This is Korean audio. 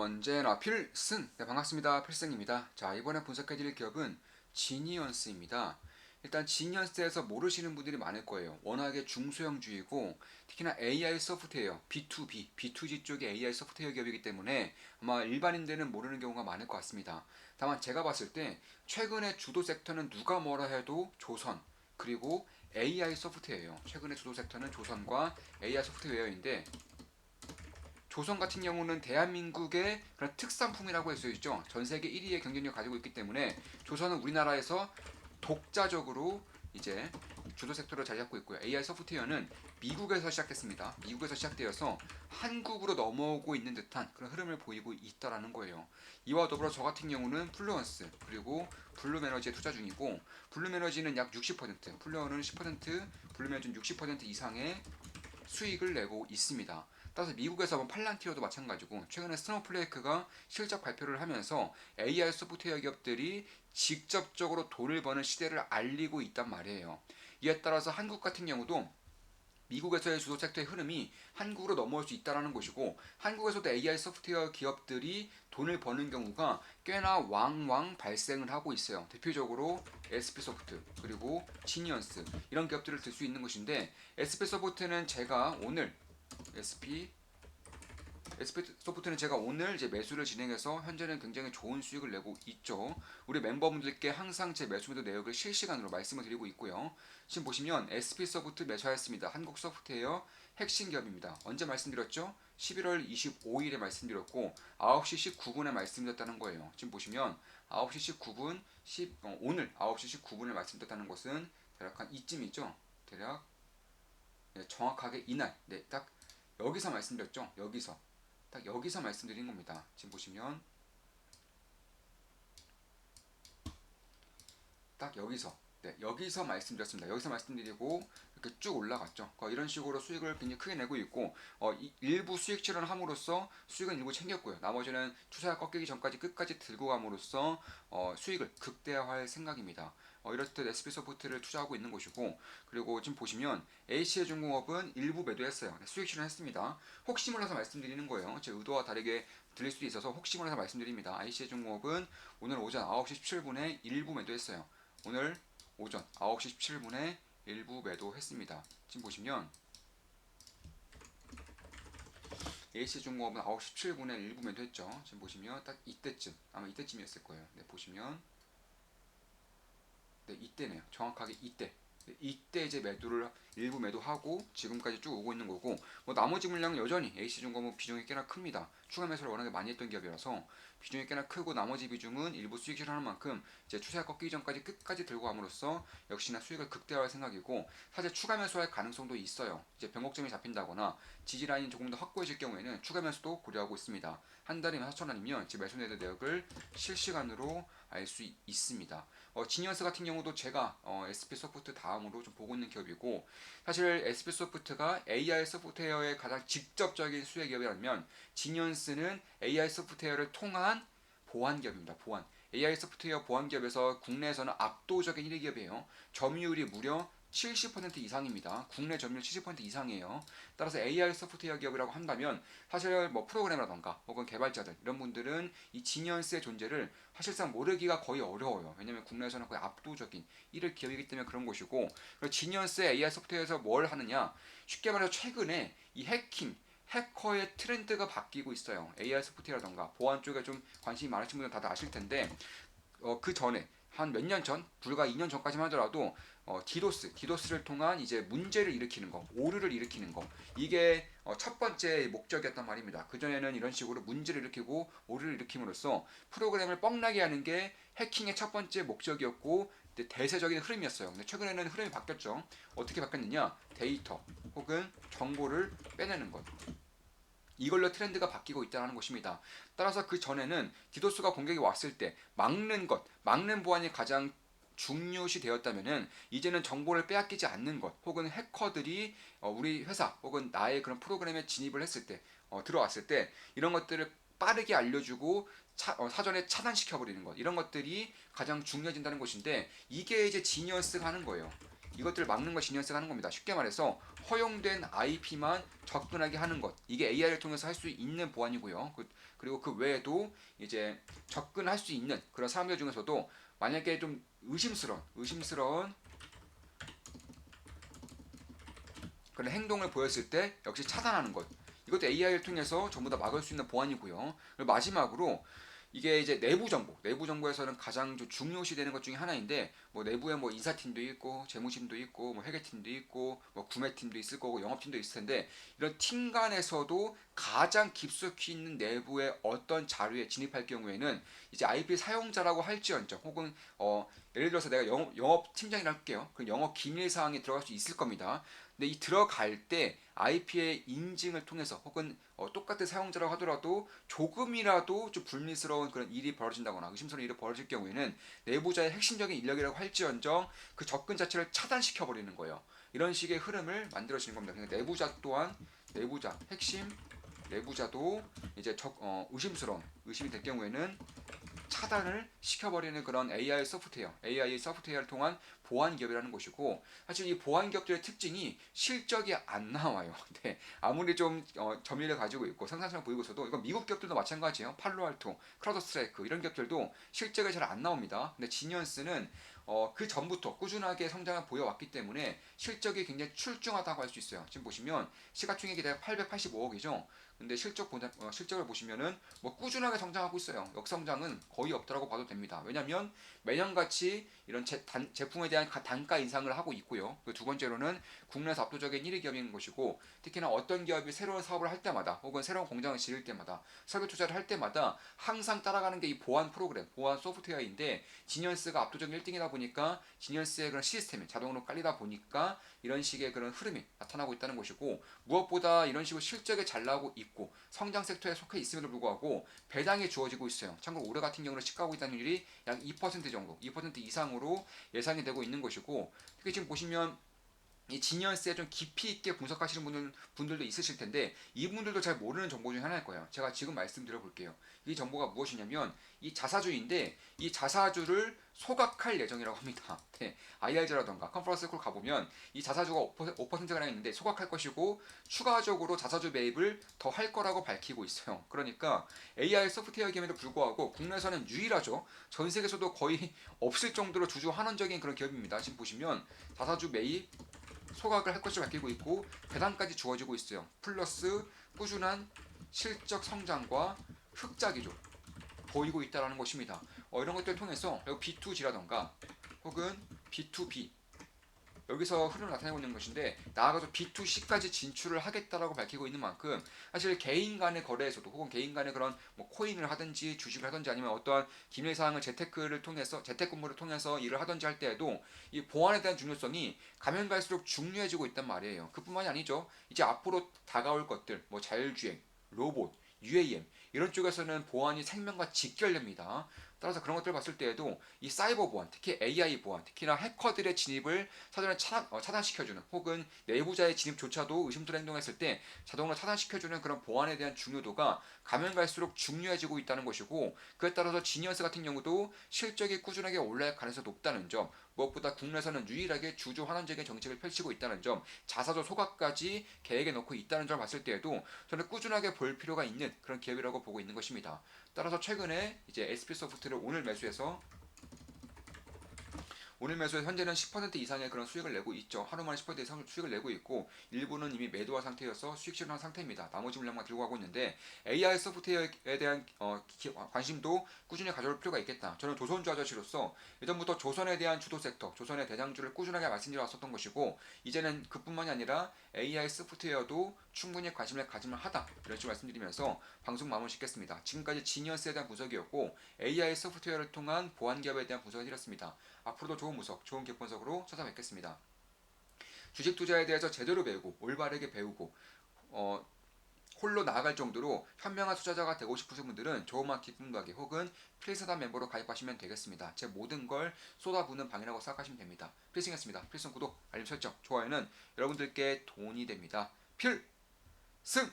언제나 필승! 네, 반갑습니다. 필승입니다. 자, 이번에 분석해드릴 기업은 지니언스입니다. 일단 지니언스에서 모르시는 분들이 많을 거예요. 워낙에 중소형주이고 특히나 AI 소프트웨어, B2B, B2G 쪽의 AI 소프트웨어 기업이기 때문에 아마 일반인들은 모르는 경우가 많을 것 같습니다. 다만 제가 봤을 때 최근에 주도 섹터는 누가 뭐라 해도 조선, 그리고 AI 소프트웨어예요. 최근에 주도 섹터는 조선과 AI 소프트웨어인데 조선 같은 경우는 대한민국의 그런 특산품이라고 할 수 있죠. 전 세계 1위의 경쟁력을 가지고 있기 때문에 조선은 우리나라에서 독자적으로 이제 주도 섹터를 자리 잡고 있고요. AI 소프트웨어는 미국에서 시작했습니다. 미국에서 시작되어서 한국으로 넘어오고 있는 듯한 그런 흐름을 보이고 있다라는 거예요. 이와 더불어 저 같은 경우는 플루언스 그리고 블룸에너지에 투자 중이고 블룸에너지는 약 60%, 플루어는 10%, 블룸에너지는 60% 이상의 수익을 내고 있습니다. 따라서 미국에서 본 팔란티어도 마찬가지고 최근에 스노우플레이크가 실적 발표를 하면서 AI 소프트웨어 기업들이 직접적으로 돈을 버는 시대를 알리고 있단 말이에요. 이에 따라서 한국 같은 경우도 미국에서의 주도 섹터의 흐름이 한국으로 넘어올 수 있다는 것이고 한국에서도 AI 소프트웨어 기업들이 돈을 버는 경우가 꽤나 왕왕 발생을 하고 있어요. 대표적으로 SP소프트 그리고 지니언스 이런 기업들을 들 수 있는 것인데 SP소프트는 제가 오늘 SP 소프트는 제가 오늘 이제 매수를 진행해서 현재는 굉장히 좋은 수익을 내고 있죠. 우리 멤버분들께 항상 제 매수 매도 내역을 실시간으로 말씀을 드리고 있고요. 지금 보시면 SP 소프트 매수하였습니다. 한국 소프트웨어 핵심 기업입니다. 언제 말씀드렸죠? 11월 25일에 말씀드렸고 9시 19분에 말씀드렸다는 거예요. 지금 보시면 9시 19분 오늘 9시 19분에 말씀드렸다는 것은 대략 한 이쯤이죠. 대략 네, 정확하게 이날 딱 여기서 말씀드렸죠. 딱 여기서 말씀드린 겁니다. 지금 보시면 딱 여기서 말씀드렸습니다. 여기서 말씀드리고 이렇게 쭉 올라갔죠. 이런 식으로 수익을 굉장히 크게 내고 있고 일부 수익 실현을 함으로써 수익은 일부 챙겼고요. 나머지는 투자가 꺾이기 전까지 끝까지 들고 감으로써 수익을 극대화할 생각입니다. 이럴 때 SP소프트를 투자하고 있는 것이고 그리고 지금 보시면 HC중공업은 일부 매도했어요. 수익 실현했습니다. 혹시 몰라서 말씀드리는 거예요. 제 의도와 다르게 들릴 수도 있어서 혹시 몰라서 말씀드립니다. HC중공업은 오늘 오전 9시 17분에 일부 매도했어요. 오늘 오전 9시 17분에 일부 매도했습니다. 지금 보시면 HC중공업은 9시 17분에 일부 매도했죠. 지금 보시면 딱 이때쯤 아마 이때쯤이었을 거예요. 네, 보시면 네, 이때네요. 정확하게 이때. 네, 이때 이제 매도를 일부 매도하고 지금까지 쭉 오고 있는 거고 나머지 물량은 여전히 HC중공업 비중이 꽤나 큽니다. 추가 매수를 워낙에 많이 했던 기업이라서 비중이 꽤나 크고 나머지 비중은 일부 수익 실현하는 만큼 이제 추세가 꺾이기 전까지 끝까지 들고 감으로써 역시나 수익을 극대화할 생각이고 사실 추가 매수할 가능성도 있어요. 이제 변곡점이 잡힌다거나 지지 라인이 조금 더 확고해질 경우에는 추가 매수도 고려하고 있습니다. 한 달이면 4,000원이면 지 매수 매도 내역을 실시간으로 알 수 있습니다. 지니언스 같은 경우도 제가 SP소프트 다음으로 좀 보고 있는 기업이고 사실 SP소프트가 AI 소프트웨어의 가장 직접적인 수혜 기업이라면 지니언스는 AI 소프트웨어를 통한 보안 기업입니다. 보안. AI 소프트웨어 보안 기업에서 국내에서는 압도적인 1위 기업이에요. 점유율이 무려 70% 이상입니다. 국내 점유율 70% 이상이에요. 따라서 AI 소프트웨어 기업이라고 한다면 사실 프로그래머라던가 혹은 개발자들 이런 분들은 이 지니언스의 존재를 사실상 모르기가 거의 어려워요. 왜냐면 국내에서는 거의 압도적인 1위 기업이기 때문에 그런 것이고 지니언스의 AI 소프트웨어에서 뭘 하느냐 쉽게 말해서 최근에 이 해커의 트렌드가 바뀌고 있어요. AI 소프트웨어라던가 보안 쪽에 좀 관심이 많으신 분들은 다들 아실 텐데 그 전에 한 몇 년 전, 불과 2년 전까지만 하더라도 디도스를 통한 이제 문제를 일으키는 거, 오류를 일으키는 거 이게 첫 번째 목적이었단 말입니다. 그 전에는 이런 식으로 문제를 일으키고 오류를 일으킴으로써 프로그램을 뻥나게 하는 게 해킹의 첫 번째 목적이었고 대세적인 흐름이었어요. 근데 최근에는 흐름이 바뀌었죠. 어떻게 바뀌었느냐? 데이터 혹은 정보를 빼내는 것. 이걸로 트렌드가 바뀌고 있다는 것입니다. 따라서 그 전에는 디도스가 공격이 왔을 때 막는 보안이 가장 중요시 되었다면은 이제는 정보를 빼앗기지 않는 것 혹은 해커들이 우리 회사 혹은 나의 그런 프로그램에 진입을 했을 때 들어왔을 때 이런 것들을 빠르게 알려주고 사전에 차단시켜버리는 것 이런 것들이 가장 중요해진다는 것인데 이게 이제 지니어스가 하는 거예요. 이것들을 막는 걸 지니어스가 하는 겁니다. 쉽게 말해서 허용된 IP만 접근하게 하는 것. 이게 AI를 통해서 할 수 있는 보안이고요. 그리고 그 외에도 이제 접근할 수 있는 그런 사람들 중에서도 만약에 좀 의심스러운 그런 행동을 보였을 때 역시 차단하는 것. 이것도 AI를 통해서 전부 다 막을 수 있는 보안이고요. 그리고 마지막으로 이게 이제 내부 정보에서는 가장 좀 중요시 되는 것 중에 하나인데 뭐 내부에 뭐 인사팀도 있고 재무팀도 있고 뭐 회계팀도 있고 뭐 구매팀도 있을 거고 영업팀도 있을 텐데 이런 팀 간에서도 가장 깊숙이 있는 내부의 어떤 자료에 진입할 경우에는 이제 IP 사용자라고 할지언정 혹은 예를 들어서 내가 영업 팀장이라 할게요. 그 영업 기밀 사항에 들어갈 수 있을 겁니다. 근데 이 들어갈 때 IP의 인증을 통해서 혹은 똑같은 사용자라고 하더라도 조금이라도 좀 불미스러운 그런 일이 벌어진다거나 의심스러운 일이 벌어질 경우에는 내부자의 핵심적인 인력이라고 할지언정 그 접근 자체를 차단시켜 버리는 거예요. 이런 식의 흐름을 만들어지는 겁니다. 그러니까 내부자 또한 핵심 내부자도 이제 의심이 될 경우에는 차단을 시켜버리는 그런 AI 소프트웨어를 통한 보안 기업이라는 것이고 사실 이 보안 기업들의 특징이 실적이 안 나와요. 네, 아무리 좀 점유율을 가지고 있고 생산성을 보이고 있어도 이건 미국 기업들도 마찬가지예요. 팔로알토, 크라우드스트라이크 이런 기업들도 실적이 잘 안 나옵니다. 근데 지니언스는 그 전부터 꾸준하게 성장을 보여왔기 때문에 실적이 굉장히 출중하다고 할 수 있어요. 지금 보시면 시가총액이 대략 885억이죠. 근데 실적을 보시면은 뭐 꾸준하게 성장하고 있어요. 역성장은 거의 없다라고 봐도 됩니다. 왜냐하면 매년같이 이런 제품에 대한 단가 인상을 하고 있고요. 두 번째로는 국내에서 압도적인 1위 기업인 것이고 특히나 어떤 기업이 새로운 사업을 할 때마다 혹은 새로운 공장을 지을 때마다 설계 투자를 할 때마다 항상 따라가는 게 이 보안 프로그램, 보안 소프트웨어인데 지니언스가 압도적인 1등이다 보니까 지니언스의 그런 시스템이 자동으로 깔리다 보니까 이런 식의 그런 흐름이 나타나고 있다는 것이고 무엇보다 이런 식으로 실적이 잘 나오고 있고 성장 섹터에 속해 있음에도 불구하고 배당이 주어지고 있어요. 참고로 올해 같은 경우는 시가고 있다는 약 2% 정도, 2% 이상으로 예상이 되고 있는 것이고 특히 지금 보시면 이 지니언스에 좀 깊이 있게 분석하시는 분들도 있으실 텐데 이분들도 잘 모르는 정보 중에 하나일 거예요. 제가 지금 말씀드려 볼게요. 이 정보가 무엇이냐면 이 자사주인데 이 자사주를 소각할 예정이라고 합니다. 네, IRG라던가 컨퍼런스 콜 가보면 이 자사주가 5%가량 있는데 소각할 것이고 추가적으로 자사주 매입을 더 할 거라고 밝히고 있어요. 그러니까 AI 소프트웨어 기업에도 불구하고 국내에서는 유일하죠. 전 세계에서도 거의 없을 정도로 주주 환원적인 그런 기업입니다. 지금 보시면 자사주 매입 소각을 할 것을 밝히고 있고 배당까지 주어지고 있어요. 플러스 꾸준한 실적 성장과 흑자기조 보이고 있다는 것입니다. 이런 것들을 통해서 B2G라던가 혹은 B2B 여기서 흐름을 나타내고 있는 것인데 나아가서 B2C까지 진출을 하겠다라고 밝히고 있는 만큼 사실 개인 간의 거래에서도 혹은 개인 간의 그런 뭐 코인을 하든지 주식을 하든지 아니면 어떠한 기밀 사항을 재택근무를 통해서 일을 하든지 할 때에도 이 보안에 대한 중요성이 가면 갈수록 중요해지고 있단 말이에요. 그뿐만이 아니죠. 이제 앞으로 다가올 것들 뭐 자율주행, 로봇, UAM 이런 쪽에서는 보안이 생명과 직결됩니다. 따라서 그런 것들을 봤을 때에도 이 사이버 보안, 특히 AI 보안, 특히나 해커들의 진입을 사전에 차단시켜주는 혹은 내부자의 진입조차도 의심스러운 행동했을 때 자동으로 차단시켜주는 그런 보안에 대한 중요도가 가면 갈수록 중요해지고 있다는 것이고 그에 따라서 지니어스 같은 경우도 실적이 꾸준하게 올라갈 가능성이 높다는 점 무엇보다 국내에서는 유일하게 주주 환원적인 정책을 펼치고 있다는 점 자사주 소각까지 계획에 넣고 있다는 점을 봤을 때에도 저는 꾸준하게 볼 필요가 있는 그런 기업이라고 보고 있는 것입니다. 따라서 최근에 이제 SP소프트를 오늘 매수에 현재는 10% 이상의 그런 수익을 내고 있죠. 하루 만에 10% 이상 수익을 내고 있고 일부는 이미 매도한 상태여서 수익 실현한 상태입니다. 나머지 물량만 들고 가고 있는데 AI 소프트웨어에 대한 관심도 꾸준히 가져올 필요가 있겠다. 저는 조선주 아저씨로서 예전부터 조선에 대한 주도 섹터, 조선의 대장주를 꾸준하게 말씀드려 왔었던 것이고 이제는 그뿐만이 아니라 AI 소프트웨어도 충분히 관심을 가지면 하다. 이런 식으로 말씀드리면서 방송 마무리 짓겠습니다. 지금까지 지니어스에 대한 분석이었고 AI 소프트웨어를 통한 보안 기업에 대한 분석을 드렸습니다. 앞으로도 좋은 분석, 좋은 기업 분석으로 찾아뵙겠습니다. 주식 투자에 대해서 제대로 배우고 올바르게 배우고 홀로 나아갈 정도로 현명한 투자자가 되고 싶으신 분들은 조그맣게 꿈가게 혹은 필승단 멤버로 가입하시면 되겠습니다. 제 모든 걸 쏟아부는 방이라고 생각하시면 됩니다. 필승이었습니다. 필승 구독, 알림 설정, 좋아요는 여러분들께 돈이 됩니다. 필승!